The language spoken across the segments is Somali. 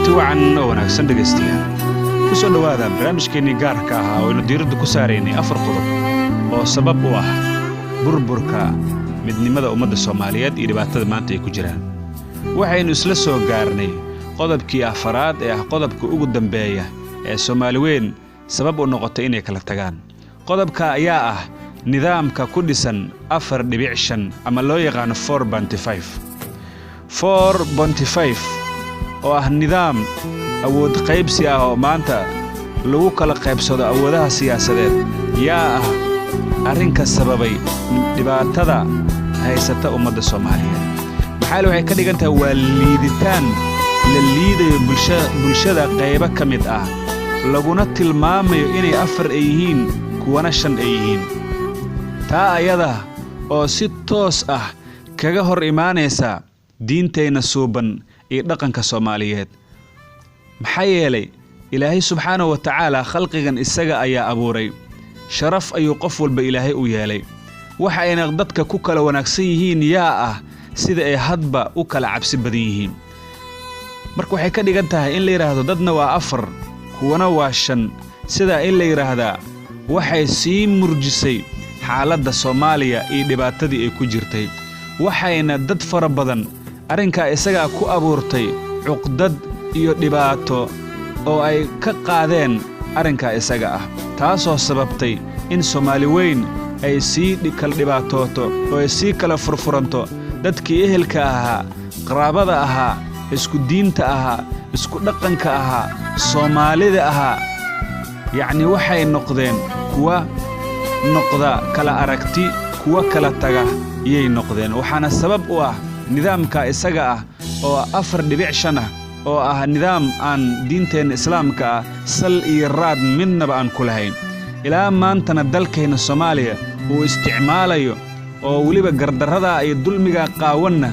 kulanti wacan oo wanaagsan dhageystiyaal ku soo dhawaada barnaamijkeennii gaarka ah oo aynu diiradda ku saaraynay 4 qodob oo sabab u ah burburka midnimada ummadda Soomaaliyeed iyo dhibaatada maanta ay ku jiraan waxaynu isla soo gaarnay qodobkii afaraad ee ah qodobka ugu dambeeya ee Soomaali weyn sabab u noqotay inay kala tagaan qodobka ayaa ah nidaamka ku dhisan 4.5 ama loo yaqaan 4.5 oo ah nidaam awood qaybsi ah oo maanta lagu kala qaybsado awoodaha siyaasadeed yaa ah arrinka sababay dhibaatada haysata ummadda Soomaaliyeed maxaa waxay ka dhigantaa waa liiditaan la liidayo bulshada qayb ka mid ah laguna tilmaamayo inay 4 ay yihiin kuwana 5 ay yihiin taa ayada oo si toos ah kaga hor imaanaysa diinteena suuban ee dhaqanka Soomaaliyeed maxaa yeelay Ilaahay subxaanahu wa ta'aala khalqigan isaga ayaa abuuray sharaf ayuu qof walba Ilaahay u yeelay waxa ay dadka ku kala wanaagsan yihiin yaa ah sida ay hadba u kala cabsi badan yihiin marka waxay ka dhigan tahay in la yiraahdo dadna waa 4 kuwana waa 5 sida in la yiraahdo waxay sii murjisay xaaladda Soomaaliya iyo dhibaatadii ay ku jirtay waxayna dad fara badan arrinka isaga ku abuurtay cuqdad iyo dhibaato oo ay ka qaadeen arrinka isaga ah taasoo sababtay in Soomaali weyn ay sii kala dhibaatooto oo ay sii kala furfuranto dadkii ehelka ahaa qaraabada ahaa isku diinta ahaa isku dhaqanka ahaa Soomaalida ahaa yacni waxay noqdeen kuwa noqda kala aragti kuwa kala taga iyay noqdeen waxaana sabab u ah nidaamka isaga ah oo 4.5 oo ah nidaam aan diinteena islaamka ah sal iyo raad midnaba aan ku lahayn ilaa maantana dalkeena Soomaaliya uu isticmaalayo oo waliba gardarrada iyo dulmiga qaawanna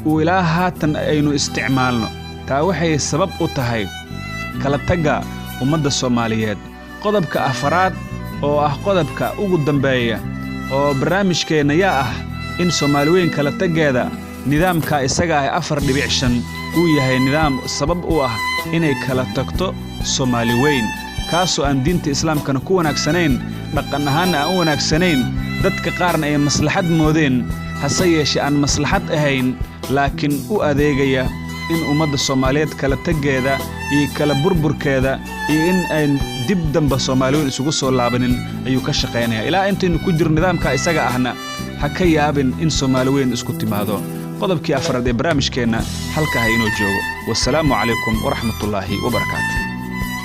uu ilaa haatan aynu isticmaalno taa waxay sabab u tahay kala taga ummadda Soomaaliyeed qodobka afaraad oo ah qodobka ugu dambeeya oo barnaamijkeena yaa ah in Soomaali weyn kala tageeda nidaamka isaga ah 4.5 uu yahay nidaam sabab u ah inay kala tagto Soomaali weyn kaasoo aan diinta islaamkana ku wanaagsanayn dhaqan ahaan aan u wanaagsanayn dadka qaarna ay maslaxad moodeen hase yeeshee aan maslaxad ahayn laakiin u adeegaya in ummadda Soomaaliyeed kala tageeda iyo kala burburkeeda iyo in ay dib damba Soomaali weyn isugu soo laabanin ayuu ka shaqeynaya ilaa intaanu ku jir nidaamka isaga ahna ha ka yaabin in Soomaali weyn isku timaado qodobkii afraad ee barnaamijkeena halka ha inoo joogo wassalaamu calaykum wa rahmatullaahi wa barakaatuh